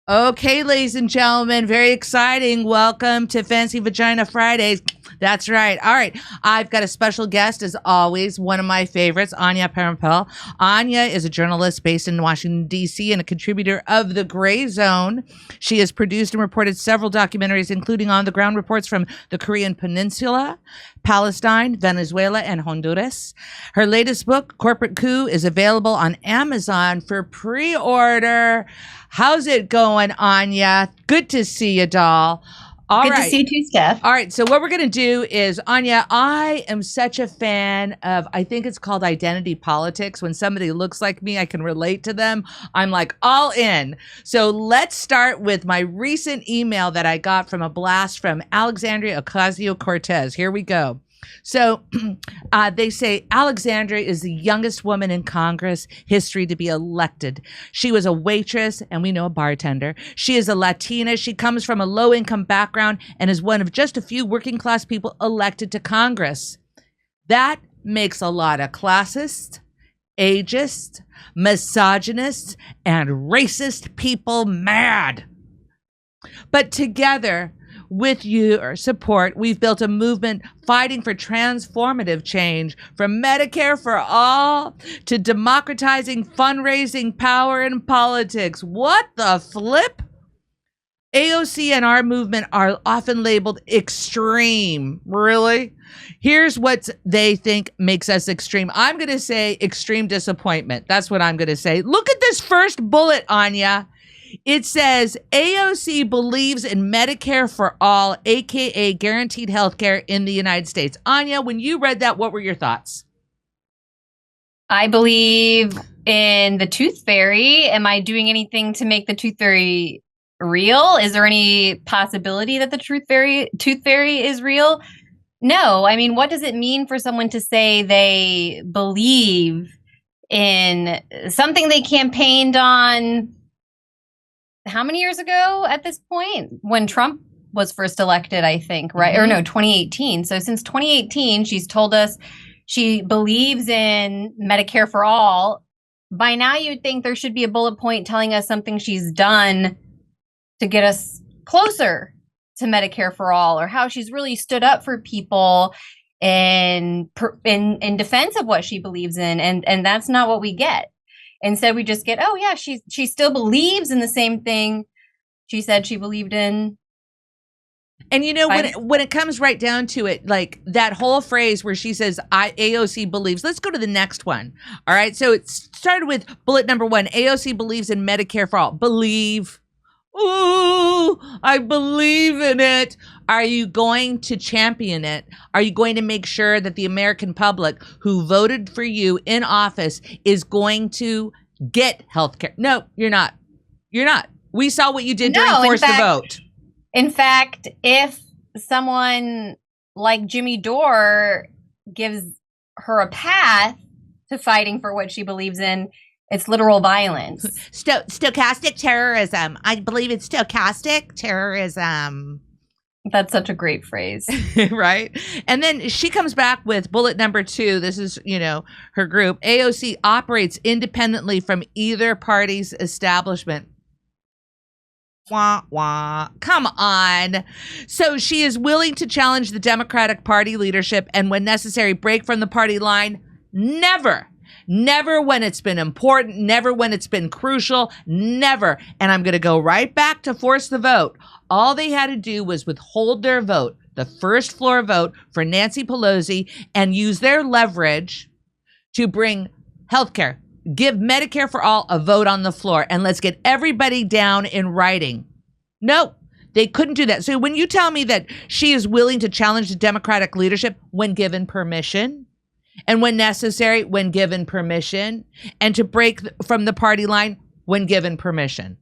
Okay, ladies and gentlemen, very exciting. Welcome to Fancy Vagina Fridays. That's right. All right. I've got a special guest, as always, one of my favorites, Anya Parampil. Anya is a journalist based in Washington, D.C. and a contributor of The Gray Zone. She has produced and reported several documentaries, including on-the-ground reports from the Korean Peninsula, Palestine, Venezuela, and Honduras. Her latest book, Corporate Coup, is available on Amazon for pre-order. How's it going, Anya? Good to see you, doll. Good to see you too, Steph. All right, so what we're going to do is, Anya, I am such a fan of, I think it's called identity politics. When somebody looks like me, I can relate to them. I'm like all in. So let's start with my recent email that I got from a blast from Alexandria Ocasio-Cortez. Here we go. So they say Alexandria is the youngest woman in Congress history to be elected. She was a waitress, and we know a bartender. She is a Latina. She comes from a low-income background and is one of just a few working-class people elected to Congress. That makes a lot of classists, ageist, misogynist, and racist people mad. But together, with your support, we've built a movement fighting for transformative change, from Medicare for all to democratizing fundraising power in politics. What the flip? AOC and our movement are often labeled extreme. Really? Here's what they think makes us extreme. I'm going to say extreme disappointment. That's what I'm going to say. Look at this first bullet, Anya. It says AOC believes in Medicare for all, aka guaranteed health care in the United States. Anya, when you read that, what were your thoughts? I believe in the tooth fairy. Am I doing anything to make the tooth fairy real? Is there any possibility that the tooth fairy is real? No. I mean, what does it mean for someone to say they believe in something they campaigned on how many years ago at this point? When Trump was first elected, I think, right? Mm-hmm. Or no, 2018. So since 2018, she's told us she believes in Medicare for all. By now, you'd think there should be a bullet point telling us something she's done to get us closer to Medicare for all, or how she's really stood up for people in defense of what she believes in. And that's not what we get. Instead, we just get, oh, yeah, she still believes in the same thing she said she believed in. And, you know, when it comes right down to it, like that whole phrase where she says, AOC believes. Let's go to the next one. All right. So it started with bullet number 1. AOC believes in Medicare for all. Believe. Ooh, I believe in it. Are you going to champion it? Are you going to make sure that the American public who voted for you in office is going to get health care? No, you're not. You're not. We saw what you did during Force the Vote. In fact, if someone like Jimmy Dore gives her a path to fighting for what she believes in, it's literal violence. Stochastic terrorism. I believe it's stochastic terrorism. That's such a great phrase. Right? And then she comes back with bullet number 2. This is, you know, her group. AOC operates independently from either party's establishment. Wah, wah. Come on. So she is willing to challenge the Democratic Party leadership and, when necessary, break from the party line. Never. Never when it's been important, never when it's been crucial, never. And I'm going to go right back to Force the Vote. All they had to do was withhold their vote, the first floor vote for Nancy Pelosi, and use their leverage to bring healthcare, give Medicare for all a vote on the floor, and let's get everybody down in writing. No, they couldn't do that. So when you tell me that she is willing to challenge the Democratic leadership when given permission, and when necessary, when given permission, and to break from the party line when given permission.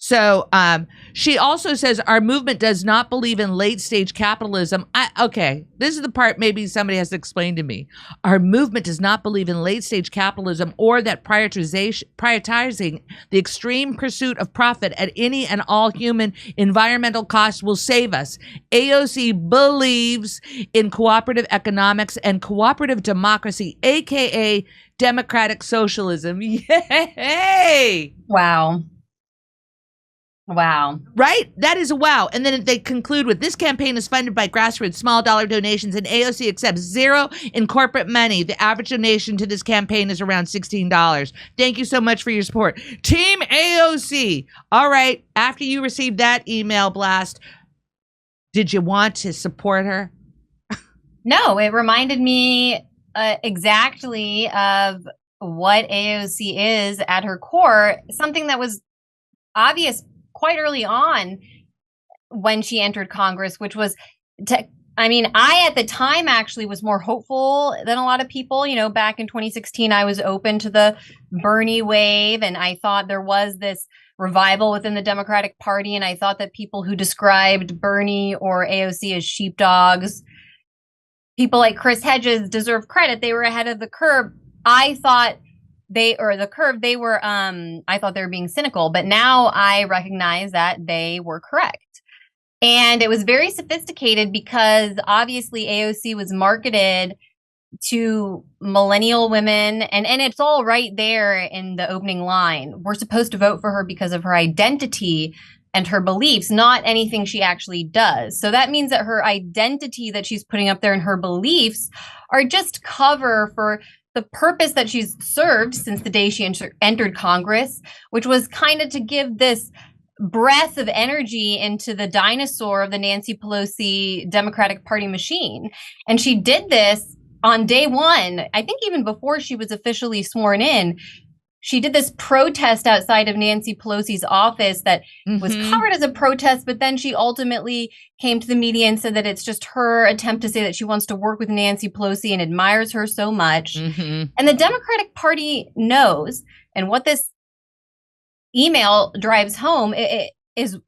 So she also says our movement does not believe in late stage capitalism. Okay, this is the part maybe somebody has to explain to me. Our movement does not believe in late stage capitalism or that prioritizing the extreme pursuit of profit at any and all human environmental costs will save us. AOC believes in cooperative economics and cooperative democracy, aka democratic socialism. Yay! Wow. Wow. Right? That is a wow. And then they conclude with, this campaign is funded by grassroots small dollar donations, and AOC accepts zero in corporate money. The average donation to this campaign is around $16. Thank you so much for your support. Team AOC. All right. After you received that email blast, did you want to support her? No, it reminded me exactly of what AOC is at her core, something that was obvious quite early on when she entered Congress, which was I at the time actually was more hopeful than a lot of people. You know, back in 2016, I was open to the Bernie wave, and I thought there was this revival within the Democratic Party, and I thought that people who described Bernie or AOC as sheepdogs, people like Chris Hedges, deserve credit. They were ahead of the curve. I thought they were being cynical, but now I recognize that they were correct. And it was very sophisticated because obviously AOC was marketed to millennial women, and it's all right there in the opening line. We're supposed to vote for her because of her identity and her beliefs, not anything she actually does. So that means that her identity that she's putting up there and her beliefs are just cover for the purpose that she's served since the day she entered Congress, which was kind of to give this breath of energy into the dinosaur of the Nancy Pelosi Democratic Party machine. And she did this on day one. I think even before she was officially sworn in, she did this protest outside of Nancy Pelosi's office that was covered as a protest, but then she ultimately came to the media and said that it's just her attempt to say that she wants to work with Nancy Pelosi and admires her so much. And the Democratic Party knows, and what this email drives home is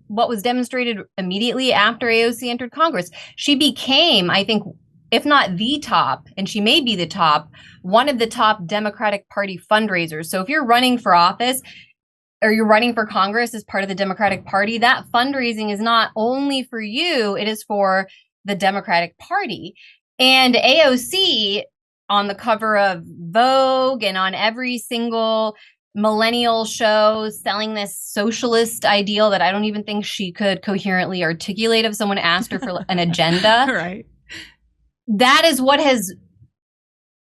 what was demonstrated immediately after AOC entered Congress. She became, I think, if not the top, and she may be the top, one of the top Democratic Party fundraisers. So if you're running for office or you're running for Congress as part of the Democratic Party, that fundraising is not only for you, it is for the Democratic Party. And AOC, on the cover of Vogue and on every single millennial show, selling this socialist ideal that I don't even think she could coherently articulate if someone asked her for an agenda. Right. That is what has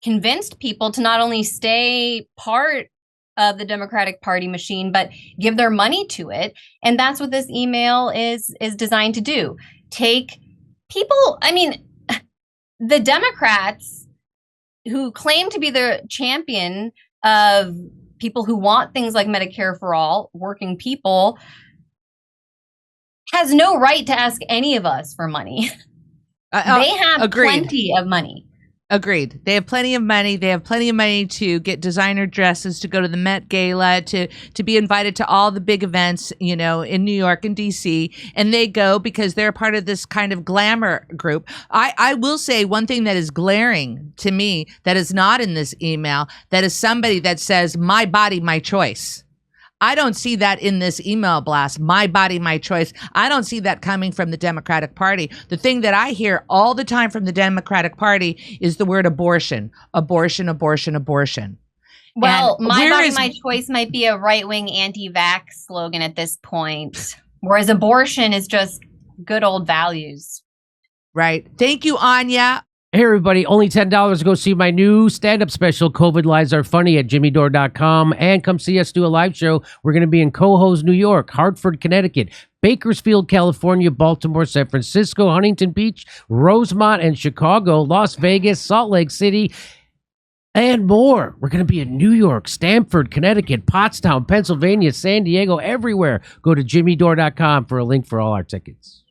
convinced people to not only stay part of the Democratic Party machine, but give their money to it. And that's what this email is designed to do. Take people, the Democrats who claim to be the champion of people who want things like Medicare for all, working people, has no right to ask any of us for money. They have plenty of money. Agreed. They have plenty of money. They have plenty of money to get designer dresses, to go to the Met Gala, to be invited to all the big events, in New York and DC. And they go because they're part of this kind of glamour group. I will say one thing that is glaring to me that is not in this email, that is somebody that says, my body, my choice. I don't see that in this email blast. My body, my choice. I don't see that coming from the Democratic Party. The thing that I hear all the time from the Democratic Party is the word abortion. Abortion, abortion, abortion. Well, my body, my choice might be a right-wing anti-vax slogan at this point, whereas abortion is just good old values. Right. Thank you, Anya. Hey, everybody, only $10 to go see my new stand-up special, COVID Lies Are Funny, at jimmydore.com. And come see us do a live show. We're going to be in Cohoes, New York, Hartford, Connecticut, Bakersfield, California, Baltimore, San Francisco, Huntington Beach, Rosemont, and Chicago, Las Vegas, Salt Lake City, and more. We're going to be in New York, Stamford, Connecticut, Pottstown, Pennsylvania, San Diego, everywhere. Go to jimmydore.com for a link for all our tickets.